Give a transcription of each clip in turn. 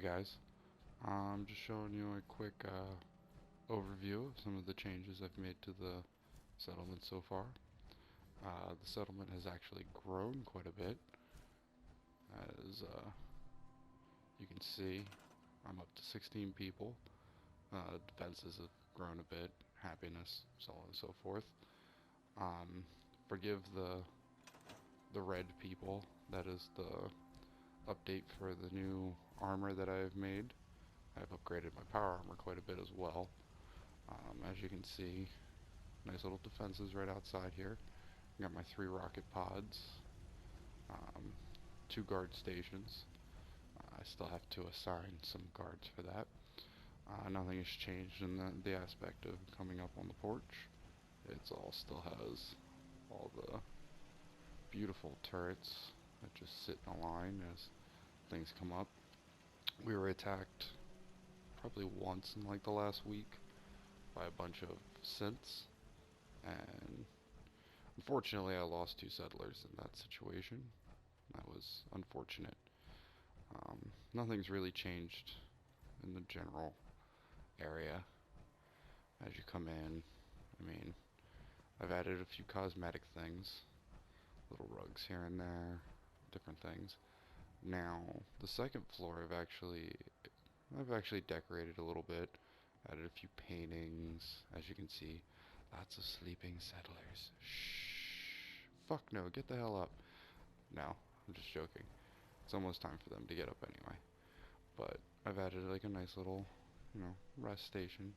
guys, I'm just showing you a quick overview of some of the changes I've made to the settlement so far. The settlement has actually grown quite a bit. As you can see, I'm up to 16 people. Defenses have grown a bit, happiness, so on and so forth. Forgive the red people. That is the update for the new armor that I've made. I've upgraded my power armor quite a bit as well. As you can see, nice little defenses right outside here. Got my 3 rocket pods, 2 guard stations. I still have to assign some guards for that. Nothing has changed in the aspect of coming up on the porch. It all still has all the beautiful turrets that just sit in a line as things come up. We were attacked probably once in like the last week by a bunch of synths, and unfortunately I lost 2 settlers in that situation. That was unfortunate. Nothing's really changed in the general area as you come in. I mean, I've added a few cosmetic things, little rugs here and there, different things. Now, the second floor I've actually decorated a little bit, added a few paintings, as you can see. Lots of sleeping settlers. Shh. Fuck no, get the hell up. No, I'm just joking. It's almost time for them to get up anyway. But I've added like a nice little, rest station,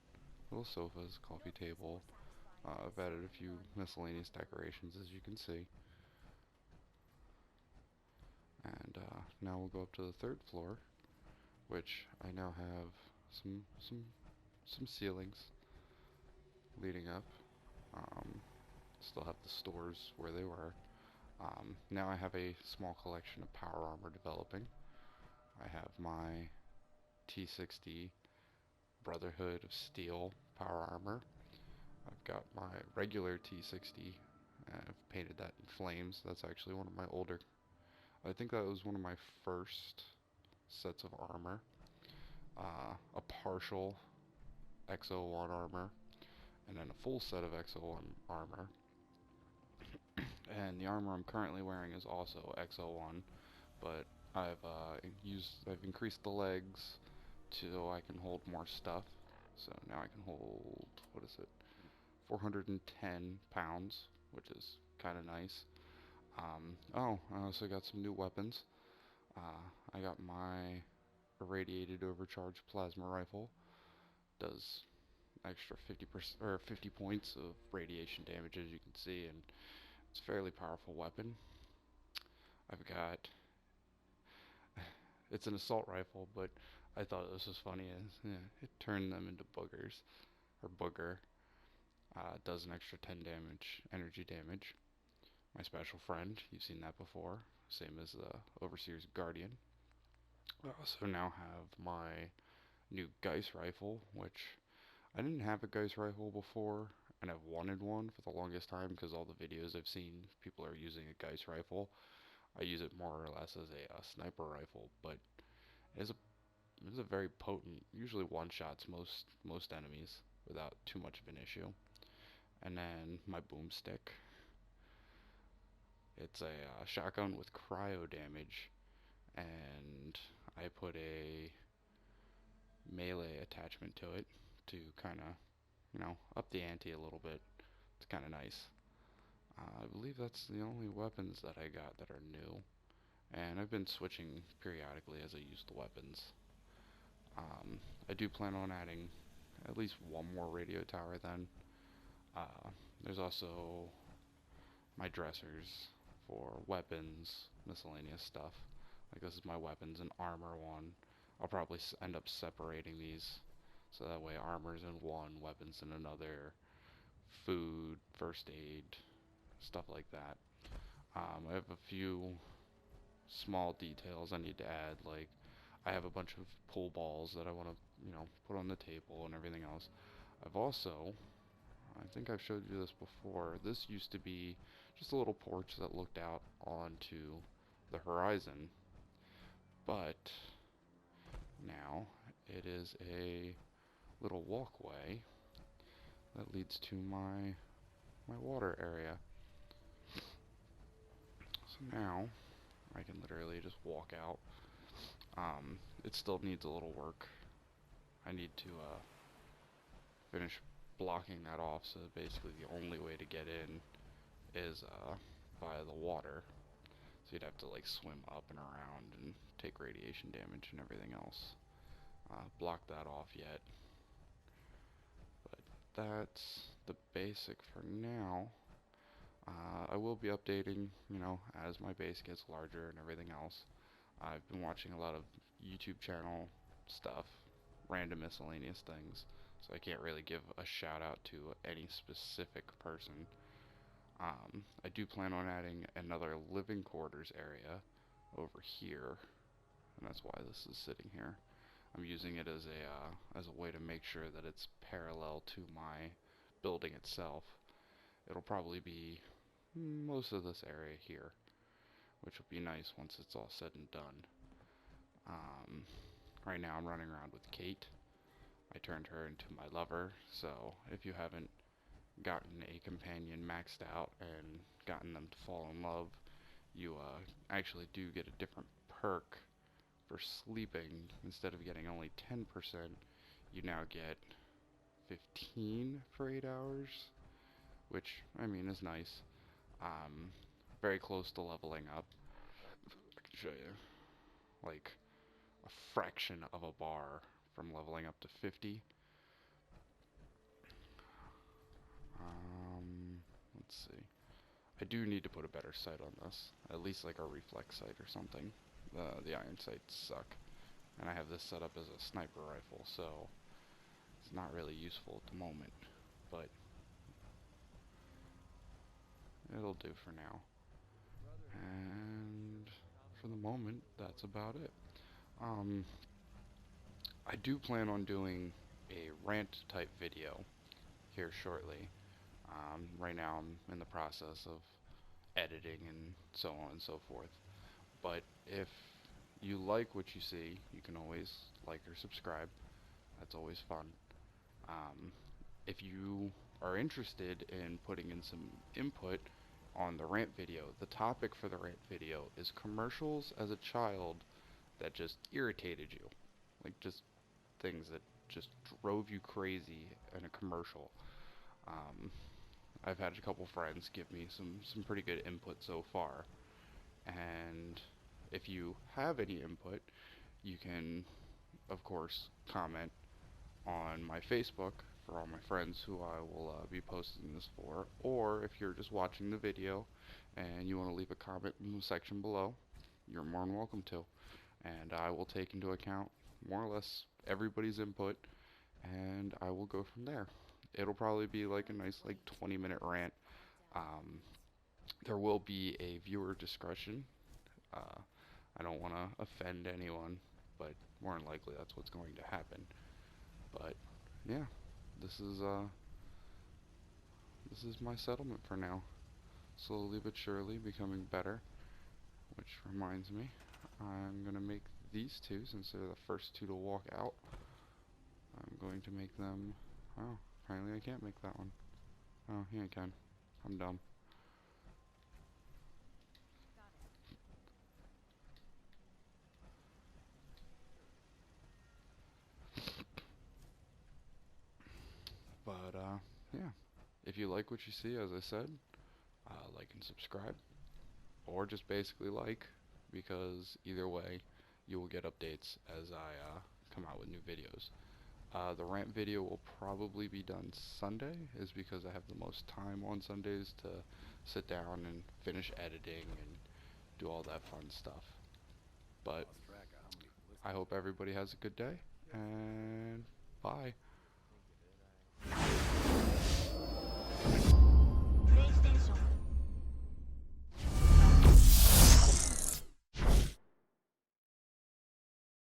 little sofas, coffee table. I've added a few miscellaneous decorations, as you can see. And now we'll go up to the 3rd floor, which I now have some ceilings leading up. Still have the stores where they were. Now I have a small collection of power armor developing. I have my T60 Brotherhood of Steel power armor. I've got my regular T60. I've painted that in flames. That's actually one of my older. I think that was one of my first sets of armor. A partial XO1 armor, and then a full set of XO1 armor. And the armor I'm currently wearing is also XO1, but I've increased the legs so I can hold more stuff. So now I can hold, what is it, 410 pounds, which is kind of nice. I also got some new weapons. I got my irradiated overcharged plasma rifle. Does extra 50% or 50 points of radiation damage, as you can see, and it's a fairly powerful weapon. I've got it's an assault rifle, but I thought this was funny as it turned them into boogers or booger. Does an extra 10 damage, energy damage. My special friend, you've seen that before, same as the Overseer's Guardian. I also now have my new Geist rifle, which I didn't have a Geist rifle before, and I've wanted one for the longest time because all the videos I've seen, people are using a Geist rifle. I use it more or less as a sniper rifle, but it is a very potent, usually one-shots most enemies without too much of an issue. And then my boomstick. It's a shotgun with cryo damage, and I put a melee attachment to it to kind of, up the ante a little bit. It's kind of nice. I believe that's the only weapons that I got that are new, and I've been switching periodically as I use the weapons. I do plan on adding at least one more radio tower then. There's also my dressers for weapons, miscellaneous stuff. Like this is my weapons and armor one. I'll probably end up separating these so that way armor's in one, weapons in another, food, first aid, stuff like that. I have a few small details I need to add, like I have a bunch of pool balls that I want to, put on the table and everything else. I've also, I think I've showed you this before, this used to be just a little porch that looked out onto the horizon, but Now, it is a little walkway that leads to my water area. So now, I can literally just walk out. It still needs a little work. I need to finish blocking that off, so basically the only way to get in is by the water. So you'd have to like swim up and around and take radiation damage and everything else. Block that off yet. But that's the basic for now. I will be updating, as my base gets larger and everything else. I've been watching a lot of YouTube channel stuff, random miscellaneous things, so I can't really give a shout out to any specific person. I do plan on adding another living quarters area over here, and that's why this is sitting here. I'm using it as a way to make sure that it's parallel to my building itself. It'll probably be most of this area here, which will be nice once it's all said and done. Right now I'm running around with Kate. I turned her into my lover, so if you haven't gotten a companion maxed out and gotten them to fall in love, you actually do get a different perk for sleeping. Instead of getting only 10%, you now get 15 for 8 hours, which, I mean, is nice. Very close to leveling up. I can show you, like, a fraction of a bar from leveling up to 50. Let's see. I do need to put a better sight on this. At least like a reflex sight or something. The iron sights suck. And I have this set up as a sniper rifle, so it's not really useful at the moment. But it'll do for now. And for the moment, that's about it. I do plan on doing a rant type video here shortly. Right now I'm in the process of editing and so on and so forth. But if you like what you see, you can always like or subscribe. That's always fun. If you are interested in putting in some input on the rant video, the topic for the rant video is commercials as a child that just irritated you. Like just things that just drove you crazy in a commercial. I've had a couple friends give me some pretty good input so far. And if you have any input, you can, of course, comment on my Facebook for all my friends who I will be posting this for. Or if you're just watching the video and you want to leave a comment in the section below, you're more than welcome to. And I will take into account more or less everybody's input, and I will go from there. It'll probably be like a nice 20-minute rant. There will be a viewer discretion. I don't want to offend anyone, but more than likely that's what's going to happen. But yeah, this is my settlement for now. Slowly but surely becoming better. Which reminds me, I'm gonna make these two, since they're the first two to walk out. I'm going to make them. Oh, apparently I can't make that one. Oh, yeah, I can. I'm dumb. But, yeah. If you like what you see, as I said, like and subscribe. Or just basically like, because either way, you will get updates as I come out with new videos. The rant video will probably be done Sunday, is because I have the most time on Sundays to sit down and finish editing and do all that fun stuff. But I hope everybody has a good day, and bye.